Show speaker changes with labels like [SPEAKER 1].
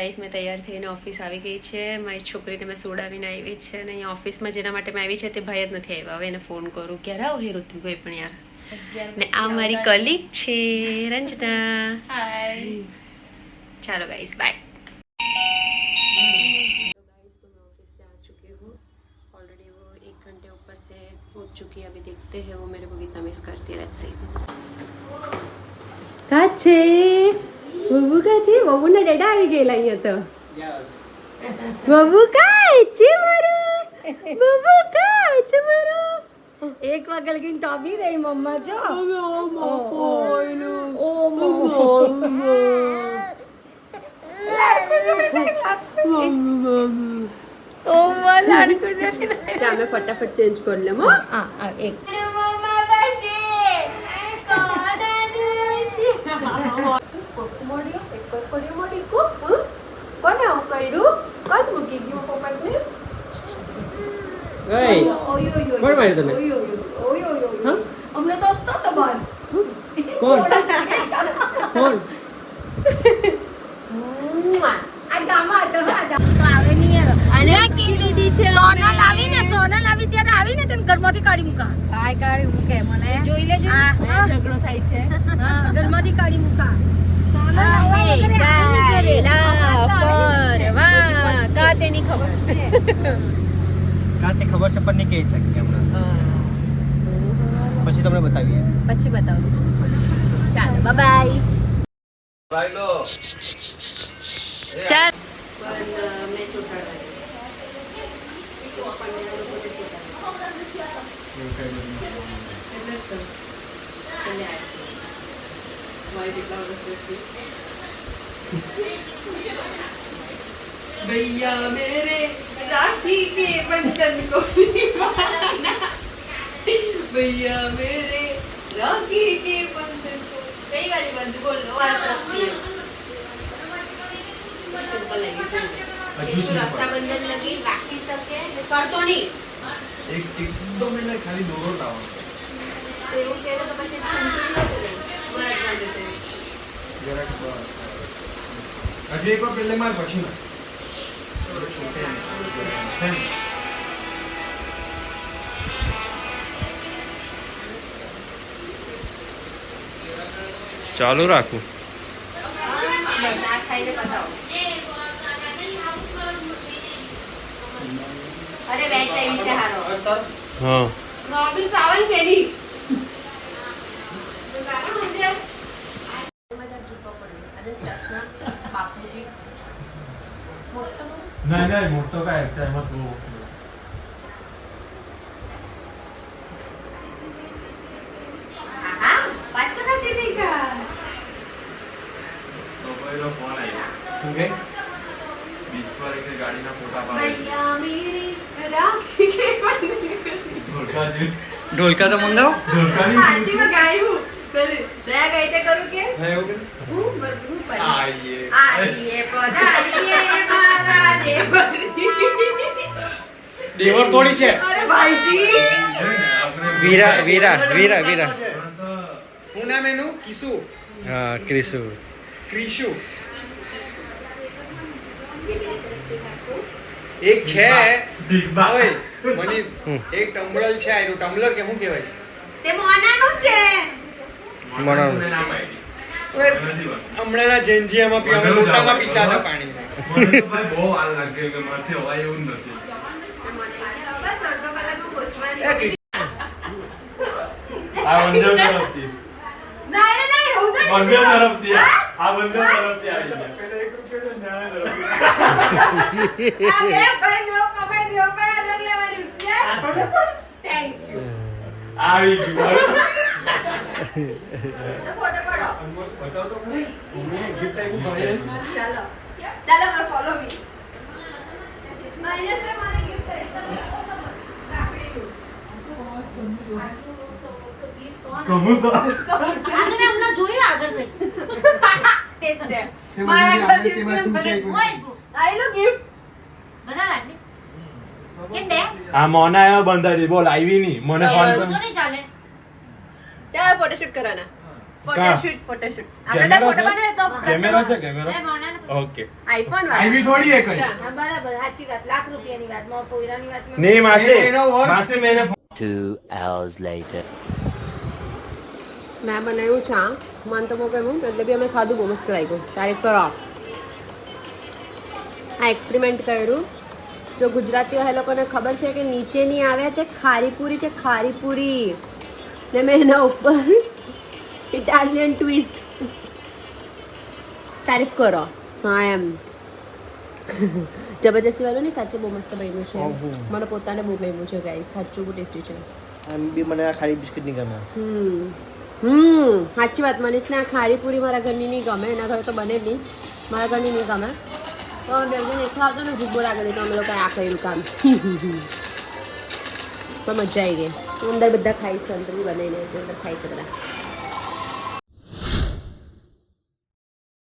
[SPEAKER 1] Guys મેં તૈયાર થઈને ઓફિસ આવી ગઈ છે. મારી છોકરીને મેં સોડાવીને આવી છે અને અહીંયા ઓફિસમાં જેના માટે મેં આવી છે તે ભાઈ જ નથી આવ્યા. હવે એને ફોન કરું ક્યારે આવો હે ઋતુ કોઈ પણ યાર. ને આ મારી કલીગ છે રંजना. હાય. चलो गाइस बाय. ऑफिस से आ चुकी हूँ ऑलरेडी. वो 1 घंटे ऊपर से उठ चुकी है. अभी देखते हैं वो मेरे को कितना मिस करती है. Let's see. કાચે બબુ કાચે બબુના ડેડા આવી ગયેલા અહીંયા તો. યસ બબુ કાચે મારું બબુ કાચે મારું. એક વાગે લગીને તો આવી રહી મમ્મા જો. फटाफट चेंज कर ले. कोने आવું કર્યું? કોણ મૂકી ગયું પોપટને?
[SPEAKER 2] એય કોણ માર્યું તને?
[SPEAKER 1] હા અમને તો હસતો તો બાર.
[SPEAKER 2] કોણ કોણ?
[SPEAKER 1] આ ગામા તો આવે નહીં અને લીધી છે. સોનલ આવી ત્યારે આવીને તને ઘરમાંથી કાઢી મૂકા. કાઈ કાઢી મૂકે મને જોઈ લેજે. ઝઘડો થાય છે. હા ઘરમાંથી કાઢી મૂકા.
[SPEAKER 2] કાતે ખબર છે પણ નહીં કહી શકીએ હમણાં. પછી તમને બતાવીએ.
[SPEAKER 1] પછી બતાવશું. ચાલો બાય બાય. ચાલ મેં ચોટાડા भैया मेरे राखी के बंधन को निभाना. भैया मेरे राखी के बंधन को कई वाली बंद बोल लो. सिंपल है रक्षाबंधन लगी राखी सबके करतो नहीं.
[SPEAKER 3] एक दो मिनट खाली दोरो लाओ.
[SPEAKER 1] એવું કે તો પછી છંટી ન કરે. બરાબર બાંધતે
[SPEAKER 3] જરાક બસ. હજી એક વાર પહેલે માર પછી ના. છોટે ને.
[SPEAKER 2] ચાલુ રાખું.
[SPEAKER 1] બસ આ ખાઈને બતાવો. અરે બેગ લઈ છે હારો.
[SPEAKER 2] હા
[SPEAKER 1] નોબિલ સાવન કેની
[SPEAKER 3] नाही नाही मोठं काय आहे मग तो पहिलो फोन आहे ओके बीच पर एक गाड़ी ना फोटा पाडे
[SPEAKER 1] भैया मेरी राखी के
[SPEAKER 3] ढोलका जी
[SPEAKER 2] ઢોલકા તો મંગાવો.
[SPEAKER 3] ढोलका नहीं
[SPEAKER 1] आंटी में गाई हूँ पहले दया गाई ते करूँ के
[SPEAKER 3] है ओके
[SPEAKER 1] हूँ बरहूँ पर
[SPEAKER 3] आइए
[SPEAKER 1] आइए पधारिए मारा देवरी.
[SPEAKER 2] દેવર થોડી છે.
[SPEAKER 1] अरे भाई जी
[SPEAKER 2] વીરા વીરા વીરા વીરા.
[SPEAKER 4] હું નામ એનું કિશુ
[SPEAKER 2] હા ક્રિશુ.
[SPEAKER 4] ક્રિશુ એક છે ઓય મનીષ એક ટમ્બલર છે આયરું ટમ્બલર કે શું કહેવાય
[SPEAKER 1] તે મોનાનું છે.
[SPEAKER 2] મનાનું
[SPEAKER 3] નામ આવી
[SPEAKER 4] ઓય હમણાંના જેન્જીયામાં પી અમે મોટામાં પીતા હતા પાણી
[SPEAKER 3] મને તો ભાઈ બહુ હાલ લાગે કે મારથી હવાય એવું નથી.
[SPEAKER 1] બસ અડધો કલાકમાં પહોંચવાની.
[SPEAKER 4] એ કિશુ
[SPEAKER 3] આ બંદર તરફથી
[SPEAKER 1] નહીં નહીં હું તો
[SPEAKER 3] બંદર તરફથી આ બંદર તરફથી આવી ગયા પેલા 1 રૂપિયા ન્યાય તરફથી
[SPEAKER 1] આ બે ભાઈ નો કમાઈ નો પે અલગ લેવાની છે. Thank you.
[SPEAKER 3] આવી ગયું
[SPEAKER 1] ફોટો પાડો.
[SPEAKER 3] બતાવ તો ખરી ગિફ્ટ આપ્યું ભાઈ
[SPEAKER 1] ચાલો ચાલો માર ફોલો મી. માઈનસ મારે ગિફ્ટ
[SPEAKER 3] સમોસા
[SPEAKER 5] આ તો મેં હમણાં જોયું આગળ ગઈ.
[SPEAKER 1] તે જ છે મારા ઘરથી
[SPEAKER 5] ઓય
[SPEAKER 1] આઈ લો ગિફ્ટ
[SPEAKER 5] બધા રાખને કેમ બે
[SPEAKER 3] આ મોના એવા બંધારી બોલ આવી ની મને ફોન
[SPEAKER 5] શું નહીં ચાલે.
[SPEAKER 1] ચાલો ફોટોશૂટ કરવાના. ફોટોશૂટ
[SPEAKER 6] કેમેરા
[SPEAKER 1] ફોટો
[SPEAKER 6] છે?
[SPEAKER 1] બનાવે તો
[SPEAKER 6] કેમેરા છે
[SPEAKER 5] એ
[SPEAKER 6] કેમેરા
[SPEAKER 5] બનાને
[SPEAKER 6] ઓકે
[SPEAKER 1] આઈફોન
[SPEAKER 4] આવી થોડી એક જ
[SPEAKER 5] હા, બરાબર સાચી વાત લાખ રૂપિયાની વાતમાં પોયરાની વાતમાં
[SPEAKER 6] નહીં માસે
[SPEAKER 4] એનો work.
[SPEAKER 6] માસે મેને
[SPEAKER 7] 2 hours later.
[SPEAKER 1] મેં બનાવ્યું ચા મન તો મોકે હું એટલે બી અમે ખાધું બહુ મસ્ત લાગ્યું તારીફ કરો આ એક્સપેરિમેન્ટ કર્યું જો ગુજરાતીઓ એ લોકોને ખબર છે કે નીચે નહીં આવે તે ખારીપુરી છે ખારીપુરી ને મેં એના ઉપર ઇટાલિયન ટ્વિસ્ટ તારીફ કરો હા એમ જબરજસ્તી વાળું નહીં સાચે બહુ મસ્ત બન્યું છે મને પોતાને બહુ ગમ્યું છે ગાઈસ સાચું બહુ ટેસ્ટી છે
[SPEAKER 2] એમ બી મને આ ખારી બિસ્કિટ નહીં ગમે
[SPEAKER 1] સાચી વાત મનીષને આ ખારીપુરી મારા ઘરની નહીં ગમે એના ઘરે તો બને જ નહીં મારા ઘરની નહીં ગમે તો અમે બે જણ એકલા આવતો ને ભૂગો લાગે તો અમે લોકો આ કર્યું કામ પણ મજા આવી ગઈ અંદર બધા ખાય છે અંદર બી બનાવીને અંદર ખાય છે બધા